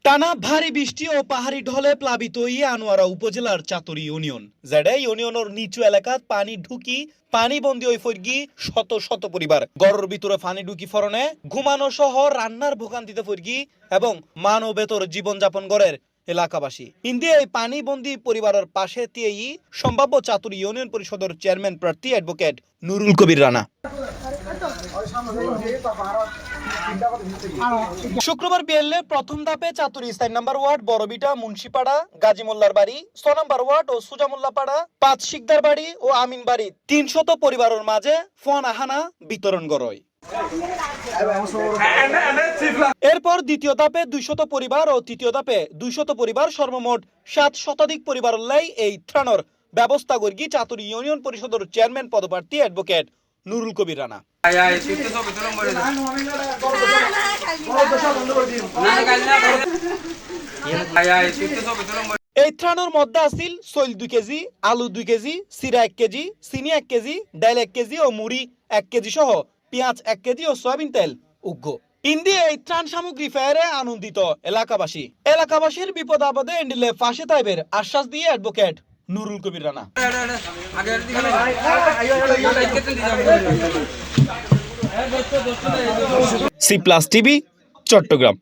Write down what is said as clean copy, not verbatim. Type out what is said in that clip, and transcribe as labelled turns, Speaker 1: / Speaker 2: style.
Speaker 1: টানা ভারী বৃষ্টি ও পাহাড়ি ঢলে প্লাবিত আনোয়ারা উপজেলার চাতুরি ইউনিয়ন যেটা ইউনিয়নের নিচু এলাকাত পানি ঢুকি পানি বন্দী হয়ে ফরগি শত শত পরিবার গড়ের ভিতরে পানি ঢুকি ফরনে ঘুমানো সহ রান্নার ভোগান্তিতে ফরগি এবং মানবেতর জীবনযাপন গড়ের এলাকাবাসী ইন্দিয়া এই পানি বন্দী পরিবারের পাশে তিয়েই সম্ভাব্য চাতুরি ইউনিয়ন পরিষদের চেয়ারম্যান প্রার্থী অ্যাডভোকেট নুরুল কবির রানা। শুক্রবার বিএলএ প্রথম ধাপে চাতুরি 4 নম্বর ওয়ার্ড বড়বিটা মুন্সিপাড়া গাজী মোল্লার বাড়ি 6 নম্বর ওয়ার্ড ও সুজামুল্লাপাড়া 5 শিকদার বাড়ি ও আমিন বাড়ি 300 পরিবারের মাঝে ফোন আহানা বিতরণ করয়। এরপর দ্বিতীয় ধাপে 200 পরিবার ও তৃতীয় ধাপে 200 পরিবার সর্বমোট 7 শতাধিক পরিবার লাই এই ত্রাণর ব্যবস্থা করি চাতুরি ইউনিয়ন পরিষদের চেয়ারম্যান পদপ্রার্থী অ্যাডভোকেট নুরুল কবির রানা। এই ত্রাণের মধ্যে আছিল সইল 2 কেজি, আলু 2 কেজি, সিরা 1 কেজি, চিনি 1 কেজি, ডাল 1 কেজি ও মুড়ি 1 কেজি সহ পেঁয়াজ 1 কেজি ও সয়াবিন তেল উগ্র। ইন্দিয়া এই ত্রাণ সামগ্রী ফেয়ারে আনন্দিত এলাকাবাসীর বিপদ আপদে এন্ডিলে ফাঁসে তাইবের আশ্বাস দিয়ে advocate Nurul Kabir Rana. C plus TV, Chittagong.